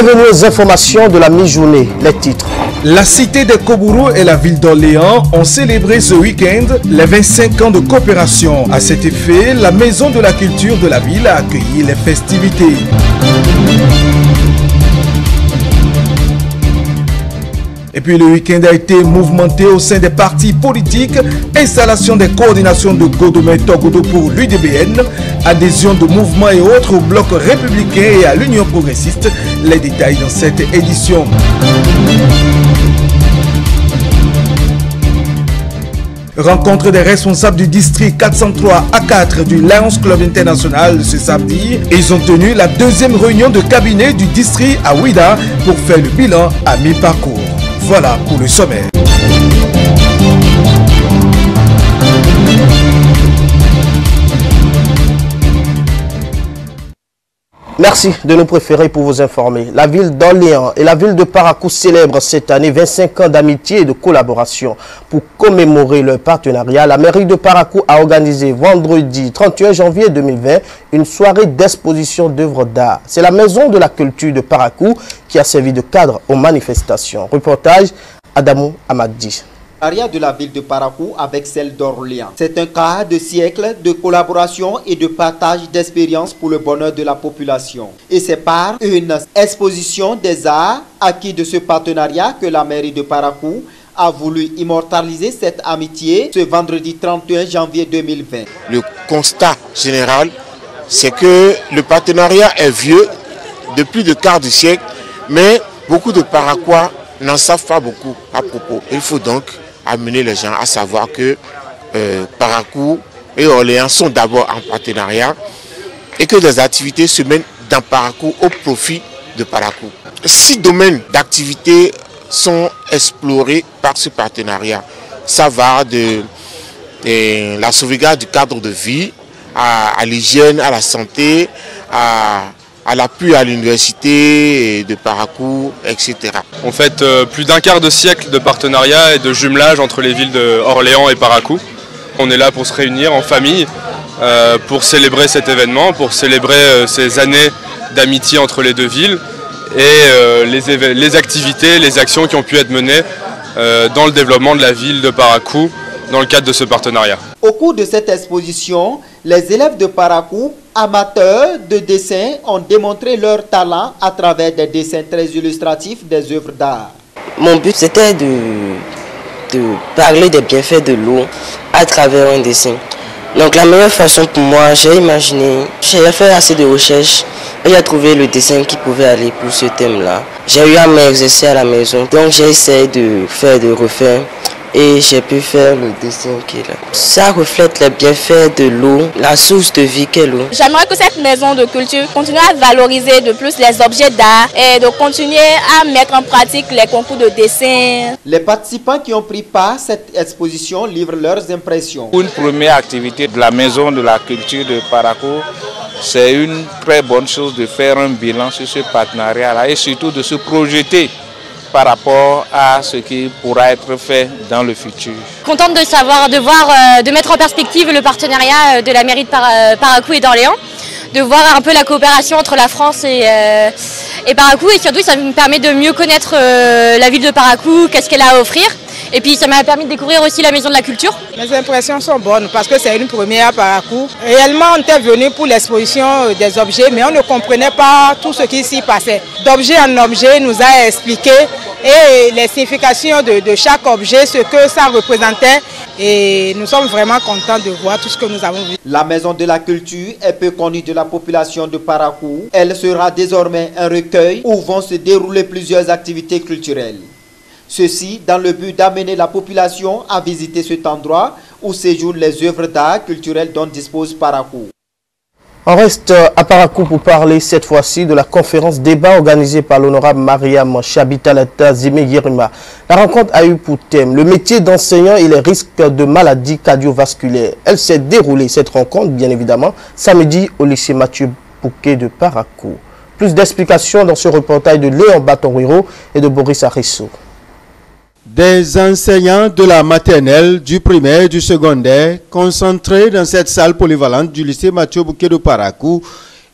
Bienvenue aux informations de la mi-journée, les titres. La cité de Kobourou et la ville d'Orléans ont célébré ce week-end les 25 ans de coopération. À cet effet, la maison de la culture de la ville a accueilli les festivités. Et puis le week-end a été mouvementé au sein des partis politiques, installation des coordinations de Godomé Togodo pour l'UDBN, adhésion de mouvements et autres au bloc républicain et à l'Union progressiste. Les détails dans cette édition. Rencontre des responsables du district 403 A4 du Lions Club International ce samedi. Ils ont tenu la deuxième réunion de cabinet du district à Ouida pour faire le bilan à mi-parcours. Voilà pour le sommaire. Merci de nous préférer pour vous informer. La ville d'Orléans et la ville de Parakou célèbrent cette année 25 ans d'amitié et de collaboration. Pour commémorer leur partenariat, la mairie de Parakou a organisé vendredi 31 janvier 2020 une soirée d'exposition d'œuvres d'art. C'est la maison de la culture de Parakou qui a servi de cadre aux manifestations. Reportage Adamou Amadji. De la ville de Parakou avec celle d'Orléans. C'est un quart de siècle de collaboration et de partage d'expériences pour le bonheur de la population. Et c'est par une exposition des arts acquis de ce partenariat que la mairie de Parakou a voulu immortaliser cette amitié ce vendredi 31 janvier 2020. Le constat général, c'est que le partenariat est vieux, de plus de quart de siècle, mais beaucoup de Parakois n'en savent pas beaucoup à propos. Il faut donc amener les gens à savoir que Parakou et Orléans sont d'abord en partenariat et que des activités se mènent dans Parakou au profit de Parakou. 6 domaines d'activité sont explorés par ce partenariat. Ça va de la sauvegarde du cadre de vie à l'hygiène, à la santé, à l'appui à l'université de Parakou, etc. On fête plus d'un quart de siècle de partenariat et de jumelage entre les villes d'Orléans et Parakou. On est là pour se réunir en famille, pour célébrer cet événement, pour célébrer ces années d'amitié entre les deux villes et les activités, les actions qui ont pu être menées dans le développement de la ville de Parakou dans le cadre de ce partenariat. Au cours de cette exposition, les élèves de Parakou, amateurs de dessin, ont démontré leur talent à travers des dessins très illustratifs des œuvres d'art. Mon but c'était de parler des bienfaits de l'eau à travers un dessin. Donc la meilleure façon pour moi, j'ai imaginé, j'ai fait assez de recherches et j'ai trouvé le dessin qui pouvait aller pour ce thème-là. J'ai eu à m'exercer à la maison, donc j'ai essayé de faire, de refaire. Et j'ai pu faire le dessin qui est là. Ça reflète les bienfaits de l'eau, la source de vie qu'est l'eau. J'aimerais que cette maison de culture continue à valoriser de plus les objets d'art et de continuer à mettre en pratique les concours de dessin. Les participants qui ont pris part à cette exposition livrent leurs impressions. Une première activité de la maison de la culture de Parakou, c'est une très bonne chose de faire un bilan sur ce partenariat-là et surtout de se projeter par rapport à ce qui pourra être fait dans le futur. Contente de mettre en perspective le partenariat de la mairie de Parakou et d'Orléans, de voir un peu la coopération entre la France et Parakou, et surtout ça me permet de mieux connaître la ville de Parakou, qu'est-ce qu'elle a à offrir. Et puis ça m'a permis de découvrir aussi la maison de la culture. Mes impressions sont bonnes parce que c'est une première à Parakou. Réellement on était venu pour l'exposition des objets, mais on ne comprenait pas tout ce qui s'y passait. D'objet en objet, nous a expliqué et les significations de chaque objet, ce que ça représentait. Et nous sommes vraiment contents de voir tout ce que nous avons vu. La maison de la culture est peu connue de la population de Parakou. Elle sera désormais un recueil où vont se dérouler plusieurs activités culturelles. Ceci dans le but d'amener la population à visiter cet endroit où séjournent les œuvres d'art culturelles dont dispose Parakou. On reste à Parakou pour parler cette fois-ci de la conférence débat organisée par l'honorable Mariam Chabitalata Zime Yerima. La rencontre a eu pour thème le métier d'enseignant et les risques de maladies cardiovasculaires. Elle s'est déroulée, cette rencontre, bien évidemment, samedi au lycée Mathieu Pouquet de Parakou. Plus d'explications dans ce reportage de Léon Batonwiro et de Boris Arissou. Des enseignants de la maternelle, du primaire et du secondaire concentrés dans cette salle polyvalente du lycée Mathieu Pouquet de Parakou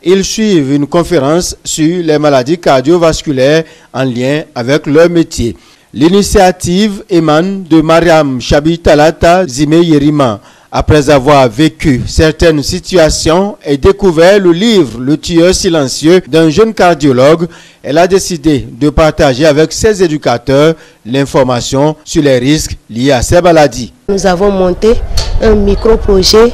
Ils suivent une conférence sur les maladies cardiovasculaires en lien avec leur métier. L'initiative émane de Mariam Chabi Talata Zime Yerima. Après avoir vécu certaines situations et découvert le livre Le tueur silencieux d'un jeune cardiologue, elle a décidé de partager avec ses éducateurs l'information sur les risques liés à ces maladies. Nous avons monté un micro-projet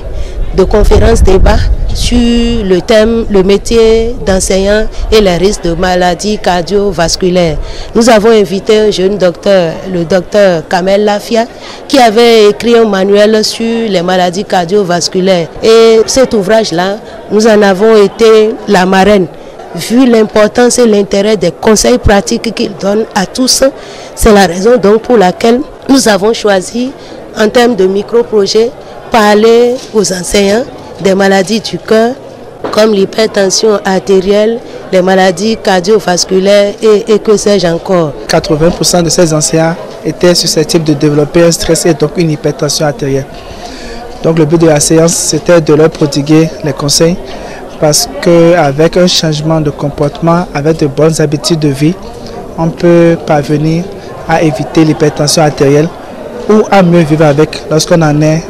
de conférence-débat sur le thème le métier d'enseignant et les risques de maladies cardiovasculaires. Nous avons invité un jeune docteur, le docteur Kamel Lafia, qui avait écrit un manuel sur les maladies cardiovasculaires. Et cet ouvrage-là, nous en avons été la marraine. Vu l'importance et l'intérêt des conseils pratiques qu'il donne à tous, c'est la raison donc pour laquelle nous avons choisi, en termes de micro-projet, parler aux enseignants des maladies du cœur, comme l'hypertension artérielle, les maladies cardiovasculaires et que sais-je encore. 80% de ces enseignants étaient susceptibles de développer un stress et donc une hypertension artérielle. Donc le but de la séance, c'était de leur prodiguer les conseils, parce qu'avec un changement de comportement, avec de bonnes habitudes de vie, on peut parvenir à éviter l'hypertension artérielle ou à mieux vivre avec lorsqu'on en est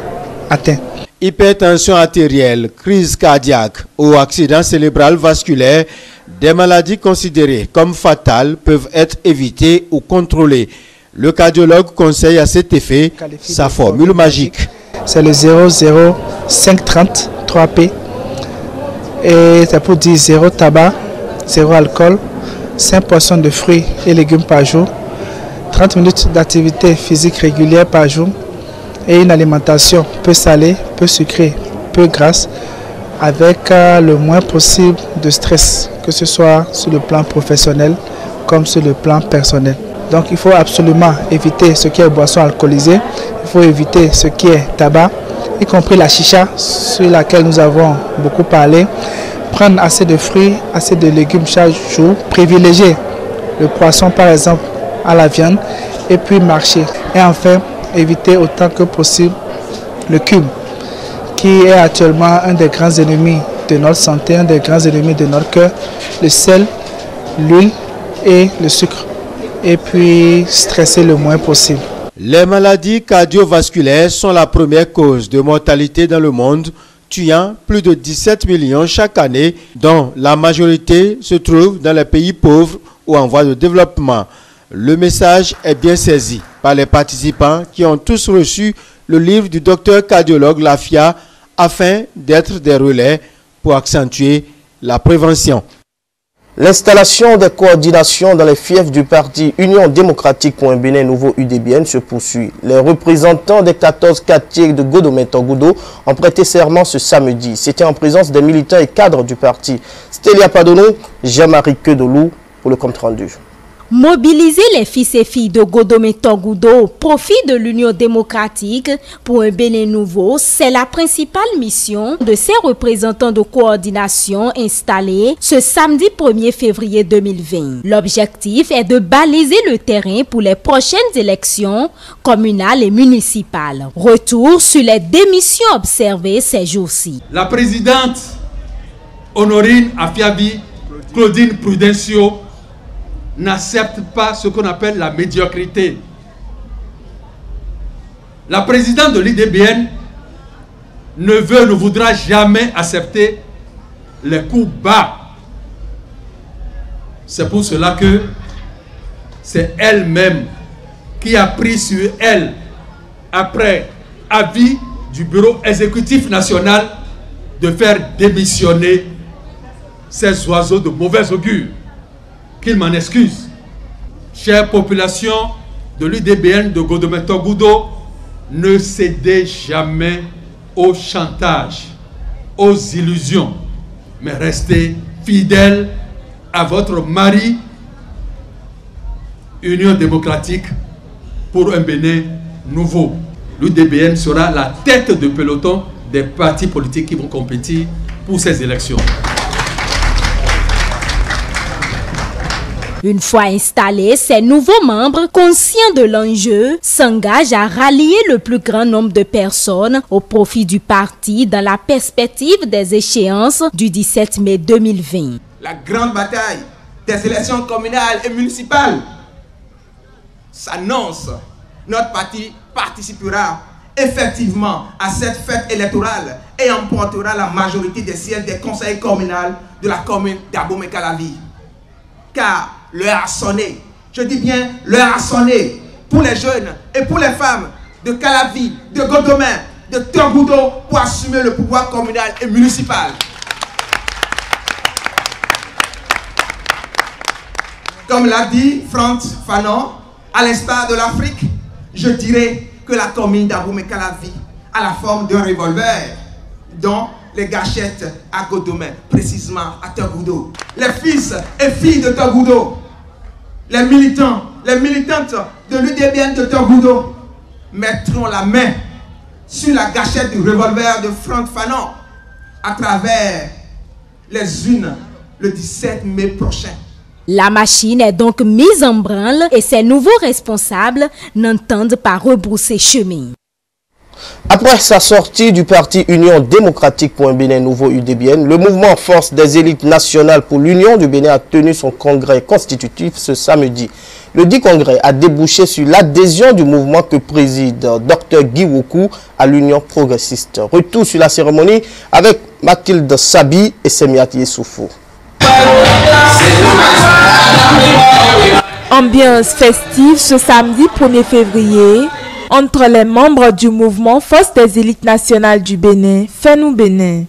atteint. Hypertension artérielle, crise cardiaque ou accident cérébral vasculaire, des maladies considérées comme fatales peuvent être évitées ou contrôlées. Le cardiologue conseille à cet effet sa formule magique. C'est le 00530 3P. Et c'est pour dire 0 tabac, 0 alcool, 5 portions de fruits et légumes par jour, 30 minutes d'activité physique régulière par jour et une alimentation peu salée, peu sucrée, peu grasse, avec le moins possible de stress, que ce soit sur le plan professionnel comme sur le plan personnel. Donc il faut absolument éviter ce qui est boisson alcoolisée, il faut éviter ce qui est tabac, y compris la chicha sur laquelle nous avons beaucoup parlé. Prendre assez de fruits, assez de légumes chaque jour, privilégier le poisson par exemple à la viande et puis marcher. Et enfin, éviter autant que possible le cuivre, qui est actuellement un des grands ennemis de notre santé, un des grands ennemis de notre cœur, le sel, l'huile et le sucre. Et puis stresser le moins possible. Les maladies cardiovasculaires sont la première cause de mortalité dans le monde, tuant plus de 17 millions chaque année, dont la majorité se trouve dans les pays pauvres ou en voie de développement. Le message est bien saisi par les participants qui ont tous reçu le livre du docteur cardiologue Lafia afin d'être des relais pour accentuer la prévention. L'installation des coordinations dans les fiefs du parti Union démocratique pour un Bénin nouveau UDBN se poursuit. Les représentants des 14 quartiers de Godomé-Togodo ont prêté serment ce samedi. C'était en présence des militants et cadres du parti. Stélia Padono, Jean-Marie Kedolou pour le compte rendu. Mobiliser les fils et filles de Godomé-Togodo au profit de l'Union démocratique pour un Bénin nouveau, c'est la principale mission de ces représentants de coordination installés ce samedi 1er février 2020. L'objectif est de baliser le terrain pour les prochaines élections communales et municipales. Retour sur les démissions observées ces jours-ci. La présidente Honorine Afiabi, Claudine Prudencio, n'accepte pas ce qu'on appelle la médiocrité. La présidente de l'UDBN ne voudra jamais accepter les coups bas. C'est pour cela que c'est elle-même qui a pris sur elle, après avis du bureau exécutif national, de faire démissionner ces oiseaux de mauvais augure. Qu'il m'en excuse. Chère population de l'UDBN de Godomé-Togodo, ne cédez jamais au chantage, aux illusions, mais restez fidèles à votre mari, Union démocratique pour un Bénin nouveau. L'UDBN sera la tête de peloton des partis politiques qui vont compétir pour ces élections. Une fois installés, ces nouveaux membres, conscients de l'enjeu, s'engagent à rallier le plus grand nombre de personnes au profit du parti dans la perspective des échéances du 17 mai 2020. La grande bataille des élections communales et municipales s'annonce. Notre parti participera effectivement à cette fête électorale et emportera la majorité des sièges des conseils communaux de la commune d'Abomey-Calavi. Car l'heure a sonné, je dis bien l'heure a sonné pour les jeunes et pour les femmes de Calavi, de Godomè, de Togoudo pour assumer le pouvoir communal et municipal. Comme l'a dit Frantz Fanon, à l'instar de l'Afrique, je dirais que la commune d'Abomey-Calavi a la forme d'un revolver dont les gâchettes à Godomè, précisément à Togoudo. Les fils et filles de Togoudo, les militants, les militantes de l'UDBN de Togoudo mettront la main sur la gâchette du revolver de Frantz Fanon à travers les urnes le 17 mai prochain. La machine est donc mise en branle et ses nouveaux responsables n'entendent pas rebrousser chemin. Après sa sortie du parti Union démocratique pour un Bénin nouveau UDBN, le mouvement Force des élites nationales pour l'Union du Bénin a tenu son congrès constitutif ce samedi. Le dit congrès a débouché sur l'adhésion du mouvement que préside Dr Guy Wokou à l'Union progressiste. Retour sur la cérémonie avec Mathilde Sabi et Semiati Essoufou. Ambiance festive ce samedi 1er février entre les membres du mouvement Force des élites nationales du Bénin, FENU Bénin.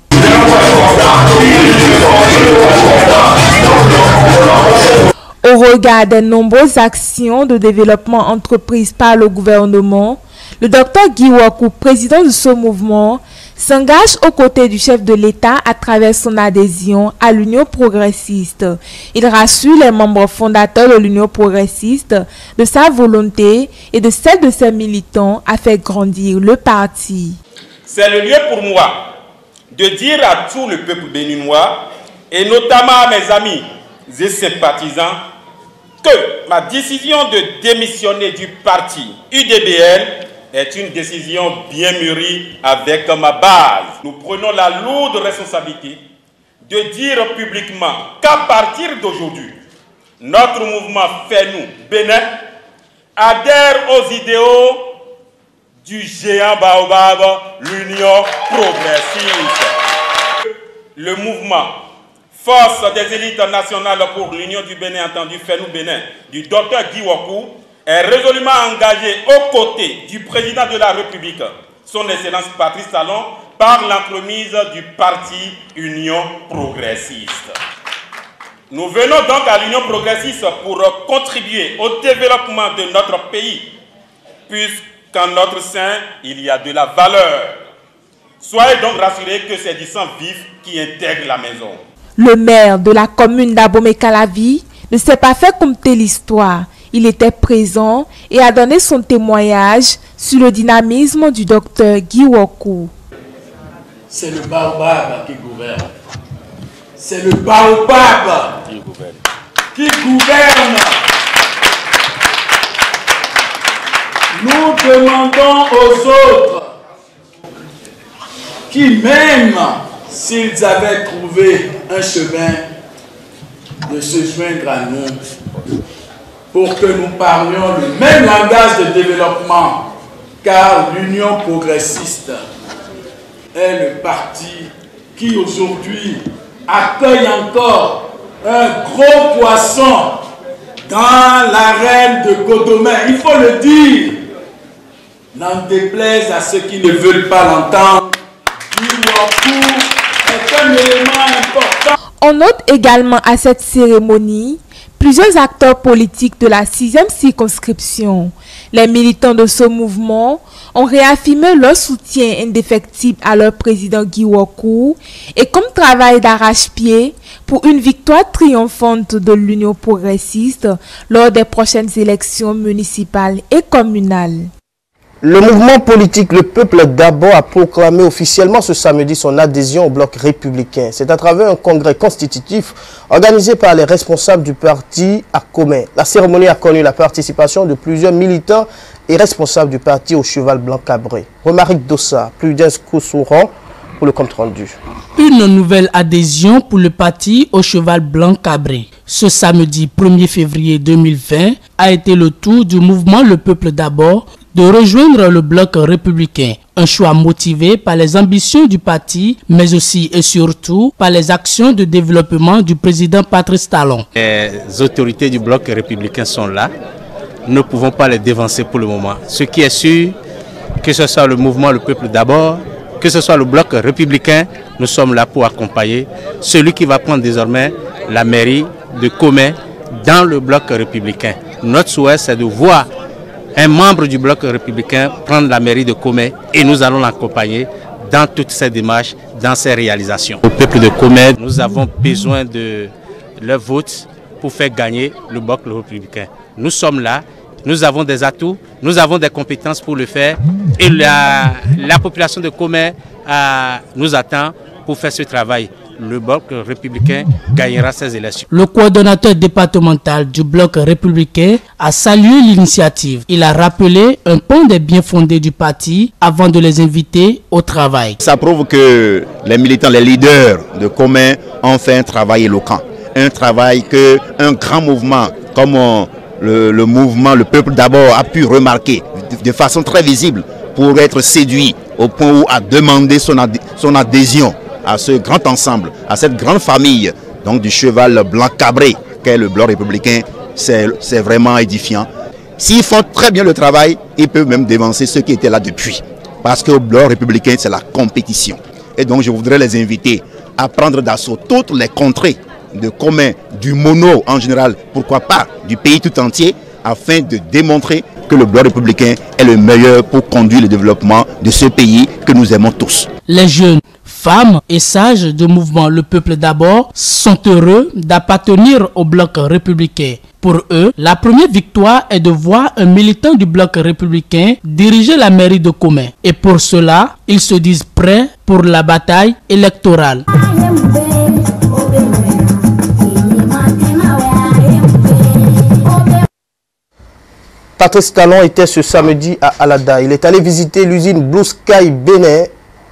Au regard des nombreuses actions de développement entreprises par le gouvernement, le Dr Guy Wokou, président de ce mouvement, s'engage aux côtés du chef de l'État à travers son adhésion à l'Union progressiste. Il rassure les membres fondateurs de l'Union progressiste de sa volonté et de celle de ses militants à faire grandir le parti. C'est le lieu pour moi de dire à tout le peuple béninois et notamment à mes amis et sympathisants que ma décision de démissionner du parti UDBN est une décision bien mûrie avec ma base. Nous prenons la lourde responsabilité de dire publiquement qu'à partir d'aujourd'hui, notre mouvement FENU Bénin adhère aux idéaux du géant Baobab, l'Union progressiste. Le mouvement Force des élites nationales pour l'Union du Bénin, entendu FENU Bénin, du Dr Guy Wokou, est résolument engagé aux côtés du président de la République, son Excellence Patrice Talon, par l'entremise du parti Union progressiste. Nous venons donc à l'Union progressiste pour contribuer au développement de notre pays, puisqu'en notre sein, il y a de la valeur. Soyez donc rassurés que c'est du sang vif qui intègre la maison. Le maire de la commune d'Abomey-Calavi ne s'est pas fait compter l'histoire. Il était présent et a donné son témoignage sur le dynamisme du docteur Guy Wokou. C'est le baobab qui gouverne. C'est le baobab qui gouverne. Nous demandons aux autres qui, même s'ils avaient trouvé un chemin, de se joindre à nous pour que nous parlions le même langage de développement, car l'Union progressiste est le parti qui aujourd'hui accueille encore un gros poisson dans l'arène de Godomè. Il faut le dire, n'en déplaise à ceux qui ne veulent pas l'entendre, Guy Wokou est un élément important. On note également à cette cérémonie plusieurs acteurs politiques de la 6e circonscription. Les militants de ce mouvement ont réaffirmé leur soutien indéfectible à leur président Guy Wokou et comme travail d'arrache-pied pour une victoire triomphante de l'Union progressiste lors des prochaines élections municipales et communales. Le mouvement politique Le Peuple d'abord a proclamé officiellement ce samedi son adhésion au bloc républicain. C'est à travers un congrès constitutif organisé par les responsables du parti à Commet. La cérémonie a connu la participation de plusieurs militants et responsables du parti au cheval blanc cabré. Romaric Dossa, plus d'un Souran pour le compte rendu. Une nouvelle adhésion pour le parti au cheval blanc cabré. Ce samedi 1er février 2020 a été le tour du mouvement Le Peuple d'abord de rejoindre le bloc républicain. Un choix motivé par les ambitions du parti, mais aussi et surtout par les actions de développement du président Patrice Talon. Les autorités du bloc républicain sont là. Nous ne pouvons pas les dévancer pour le moment. Ce qui est sûr, que ce soit le mouvement Le Peuple d'abord, que ce soit le bloc républicain, nous sommes là pour accompagner celui qui va prendre désormais la mairie de Commet dans le bloc républicain. Notre souhait, c'est de voir un membre du bloc républicain prendre la mairie de Commet et nous allons l'accompagner dans toutes ces démarches, dans ces réalisations. Au peuple de Commet, nous avons besoin de leur vote pour faire gagner le bloc républicain. Nous sommes là, nous avons des atouts, nous avons des compétences pour le faire et la population de Commet nous attend pour faire ce travail. Le bloc républicain gagnera ces élections. Le coordonnateur départemental du bloc républicain a salué l'initiative. Il a rappelé un point des biens fondés du parti avant de les inviter au travail. Ça prouve que les militants, les leaders de Commet ont fait un travail éloquent. Un travail qu'un grand mouvement comme le mouvement Le Peuple d'abord a pu remarquer de façon très visible pour être séduit au point où a demandé son adhésion à ce grand ensemble, à cette grande famille donc du cheval blanc cabré qu'est le bloc républicain. C'est vraiment édifiant. S'ils font très bien le travail, ils peuvent même dévancer ceux qui étaient là depuis. Parce que le bloc républicain, c'est la compétition. Et donc je voudrais les inviter à prendre d'assaut toutes les contrées de Commet, du mono en général, pourquoi pas du pays tout entier, afin de démontrer que le bloc républicain est le meilleur pour conduire le développement de ce pays que nous aimons tous. Les jeunes, femmes et sages du mouvement Le Peuple d'abord sont heureux d'appartenir au bloc républicain. Pour eux, la première victoire est de voir un militant du bloc républicain diriger la mairie de Commet. Et pour cela, ils se disent prêts pour la bataille électorale. Patrice Talon était ce samedi à Alada. Il est allé visiter l'usine Blue Sky Bénin,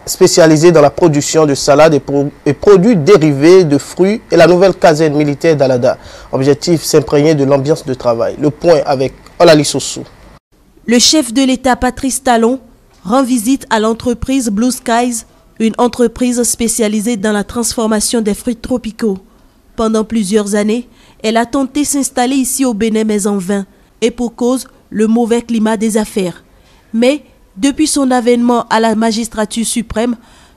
spécialisée dans la production de salades et produits dérivés de fruits, et la nouvelle caserne militaire d'Alada. Objectif, s'imprégner de l'ambiance de travail. Le point avec Olali Sossou. Le chef de l'État Patrice Talon rend visite à l'entreprise Blue Skies, une entreprise spécialisée dans la transformation des fruits tropicaux. Pendant plusieurs années, elle a tenté s'installer ici au Bénin, mais en vain, et pour cause, le mauvais climat des affaires. Mais, depuis son avènement à la magistrature suprême,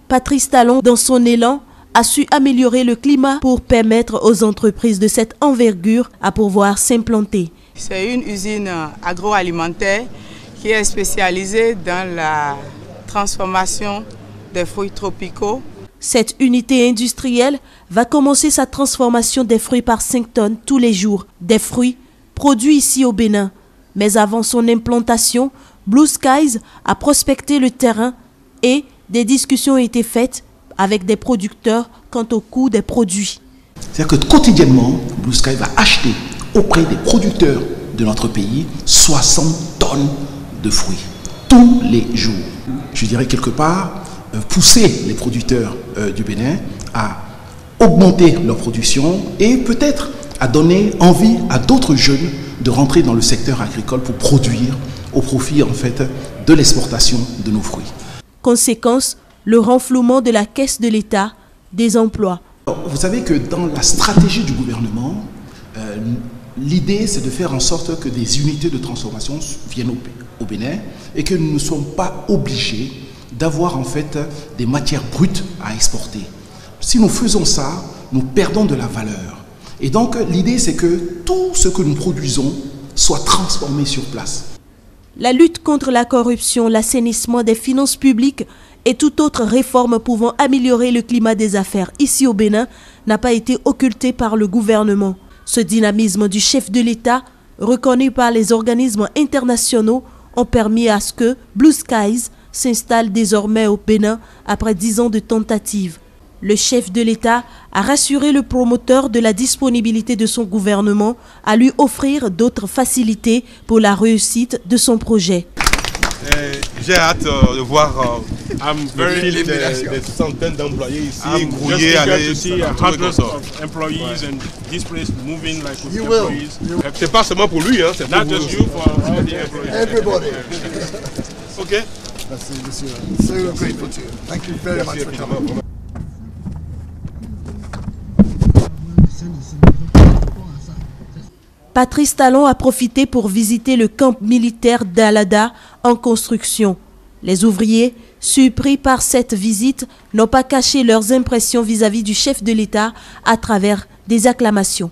Patrice Talon, dans son élan, a su améliorer le climat pour permettre aux entreprises de cette envergure à pouvoir s'implanter. C'est une usine agroalimentaire qui est spécialisée dans la transformation des fruits tropicaux. Cette unité industrielle va commencer sa transformation des fruits par 5 tonnes tous les jours. Des fruits produits ici au Bénin. Mais avant son implantation, Blue Skies a prospecté le terrain et des discussions ont été faites avec des producteurs quant au coût des produits. C'est-à-dire que quotidiennement, Blue Sky va acheter auprès des producteurs de notre pays 60 tonnes de fruits tous les jours. Je dirais quelque part pousser les producteurs du Bénin à augmenter leur production et peut-être à donner envie à d'autres jeunes de rentrer dans le secteur agricole pour produire au profit en fait de l'exportation de nos fruits. Conséquence, le renflouement de la caisse de l'État, des emplois. Vous savez que dans la stratégie du gouvernement, l'idée c'est de faire en sorte que des unités de transformation viennent au Bénin et que nous ne sommes pas obligés d'avoir en fait des matières brutes à exporter. Si nous faisons ça, nous perdons de la valeur. Et donc l'idée c'est que tout ce que nous produisons soit transformé sur place. La lutte contre la corruption, l'assainissement des finances publiques et toute autre réforme pouvant améliorer le climat des affaires ici au Bénin n'a pas été occultée par le gouvernement. Ce dynamisme du chef de l'État, reconnu par les organismes internationaux, ont permis à ce que Blue Skies s'installe désormais au Bénin après 10 ans de tentatives. Le chef de l'État a rassuré le promoteur de la disponibilité de son gouvernement à lui offrir d'autres facilités pour la réussite de son projet. J'ai hâte de voir des centaines d'employés ici grouillés aller. C'est pas seulement pour lui, hein, c'est pour vous. Ok. Merci, monsieur. So grateful to you. Thank you very much for coming. Patrice Talon a profité pour visiter le camp militaire d'Alada en construction. Les ouvriers, surpris par cette visite, n'ont pas caché leurs impressions vis-à-vis du chef de l'État à travers des acclamations.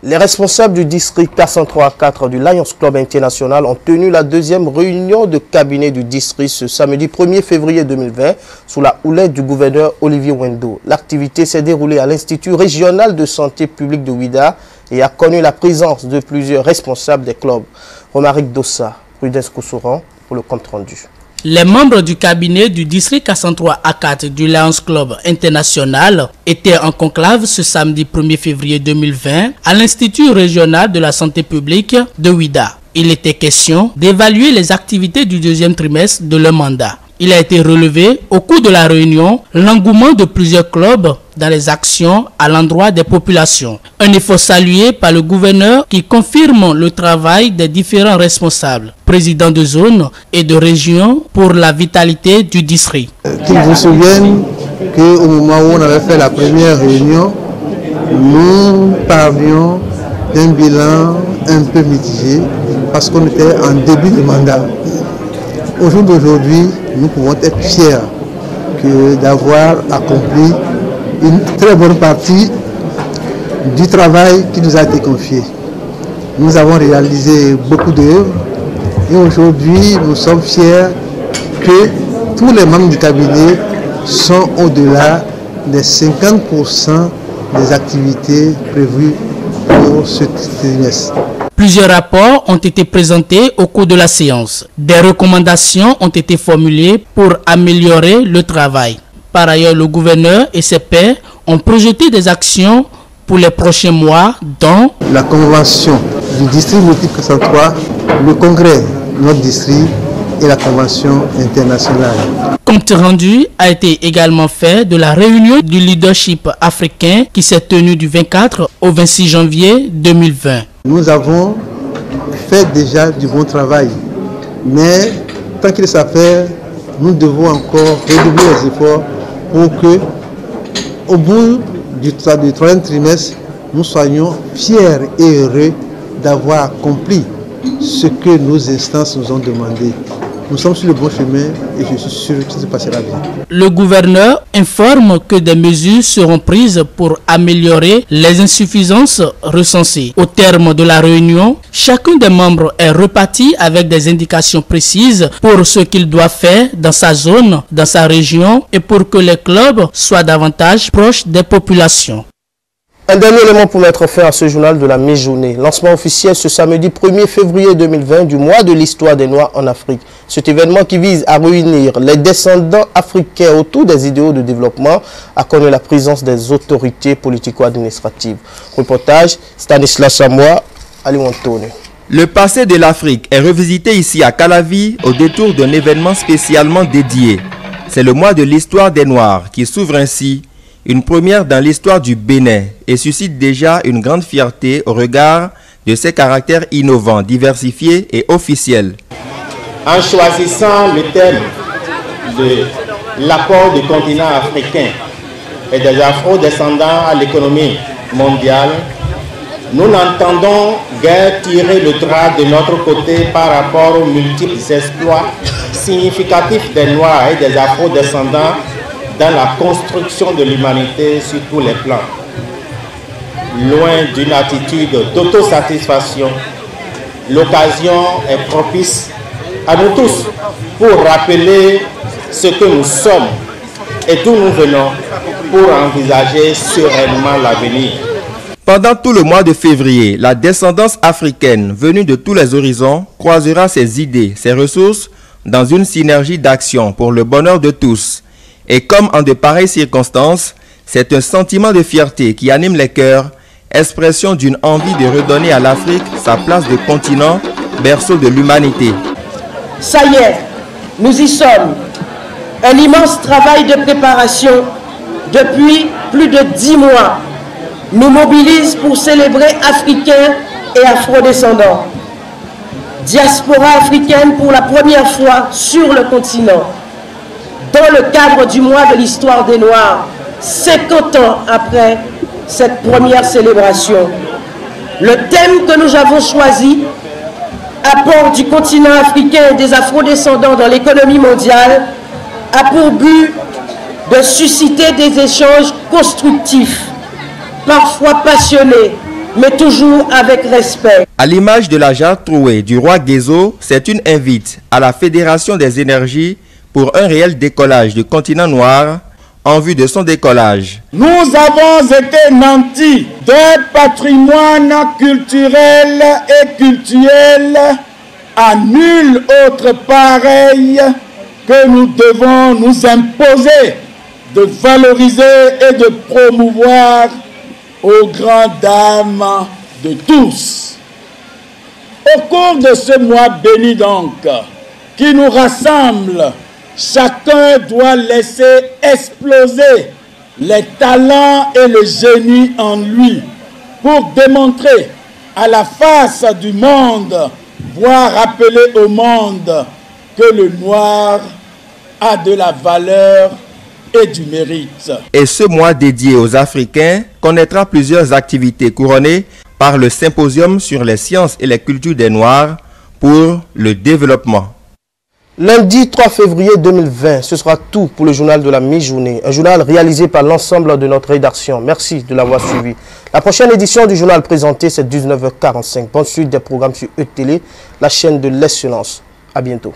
Les responsables du district 403-4 du Lions Club International ont tenu la deuxième réunion de cabinet du district ce samedi 1er février 2020 sous la houlette du gouverneur Olivier Wendo. L'activité s'est déroulée à l'Institut régional de santé publique de Ouida et a connu la présence de plusieurs responsables des clubs. Romaric Dossa, Prudence Koussouran pour le compte rendu. Les membres du cabinet du district 403-4 du Lions Club International étaient en conclave ce samedi 1er février 2020 à l'Institut régional de la santé publique de Ouida. Il était question d'évaluer les activités du deuxième trimestre de leur mandat. Il a été relevé au cours de la réunion l'engouement de plusieurs clubs dans les actions à l'endroit des populations. Un effort salué par le gouverneur qui confirme le travail des différents responsables, présidents de zone et de région pour la vitalité du district. Qu'ils vous souviennent qu'au moment où on avait fait la première réunion, nous parlions d'un bilan un peu mitigé parce qu'on était en début de mandat. Au jour d'aujourd'hui, nous pouvons être fiers d'avoir accompli une très bonne partie du travail qui nous a été confié. Nous avons réalisé beaucoup d'œuvres et aujourd'hui, nous sommes fiers que tous les membres du cabinet sont au-delà des 50% des activités prévues pour ce trimestre. Plusieurs rapports ont été présentés au cours de la séance. Des recommandations ont été formulées pour améliorer le travail. Par ailleurs, le gouverneur et ses pairs ont projeté des actions pour les prochains mois, dont la convention du district multiple 103, le congrès de notre district et la convention internationale. Compte rendu a été également fait de la réunion du leadership africain qui s'est tenue du 24 au 26 janvier 2020. Nous avons fait déjà du bon travail, mais tant qu'il reste à faire, nous devons encore redoubler les efforts pour que, au bout du troisième trimestre, nous soyons fiers et heureux d'avoir accompli ce que nos instances nous ont demandé. Nous sommes sur le bon chemin et je suis sûr que ça se passera bien. Le gouverneur informe que des mesures seront prises pour améliorer les insuffisances recensées. Au terme de la réunion, chacun des membres est reparti avec des indications précises pour ce qu'il doit faire dans sa zone, dans sa région et pour que les clubs soient davantage proches des populations. Un dernier élément pour mettre fin à ce journal de la mi-journée. Lancement officiel ce samedi 1er février 2020 du mois de l'histoire des Noirs en Afrique. Cet événement qui vise à réunir les descendants africains autour des idéaux de développement a connu la présence des autorités politico-administratives. Reportage Stanislas Samoa, Ali Montone. Le passé de l'Afrique est revisité ici à Calavi au détour d'un événement spécialement dédié. C'est le mois de l'histoire des Noirs qui s'ouvre ainsi. Une première dans l'histoire du Bénin et suscite déjà une grande fierté au regard de ses caractères innovants, diversifiés et officiels. En choisissant le thème de l'apport du continent africain et des afro-descendants à l'économie mondiale, nous n'entendons guère tirer le drap de notre côté par rapport aux multiples exploits significatifs des Noirs et des afro-descendants dans la construction de l'humanité sur tous les plans. Loin d'une attitude d'autosatisfaction, l'occasion est propice à nous tous pour rappeler ce que nous sommes et d'où nous venons pour envisager sereinement l'avenir. Pendant tout le mois de février, la descendance africaine venue de tous les horizons croisera ses idées, ses ressources dans une synergie d'action pour le bonheur de tous. Et comme en de pareilles circonstances, c'est un sentiment de fierté qui anime les cœurs, expression d'une envie de redonner à l'Afrique sa place de continent, berceau de l'humanité. Ça y est, nous y sommes. Un immense travail de préparation depuis plus de 10 mois nous mobilise pour célébrer Africains et Afro-descendants. Diaspora africaine pour la première fois sur le continent, dans le cadre du mois de l'histoire des Noirs, 50 ans après cette première célébration. Le thème que nous avons choisi, apport du continent africain et des Afro-descendants dans l'économie mondiale, a pour but de susciter des échanges constructifs, parfois passionnés, mais toujours avec respect. À l'image de la jarre trouée du roi Guézo, c'est une invite à la Fédération des énergies pour un réel décollage du continent noir en vue de son décollage. Nous avons été nantis d'un patrimoine culturel et cultuel à nul autre pareil que nous devons nous imposer de valoriser et de promouvoir aux grandes dames de tous. Au cours de ce mois béni donc, qui nous rassemble, chacun doit laisser exploser les talents et le génie en lui pour démontrer à la face du monde, voire rappeler au monde que le noir a de la valeur et du mérite. Et ce mois dédié aux Africains connaîtra plusieurs activités couronnées par le symposium sur les sciences et les cultures des Noirs pour le développement. Lundi 3 février 2020, ce sera tout pour le journal de la mi-journée. Un journal réalisé par l'ensemble de notre rédaction. Merci de l'avoir suivi. La prochaine édition du journal présenté, c'est 19h45. Bonne suite des programmes sur E-Télé, la chaîne de l'excellence. À bientôt.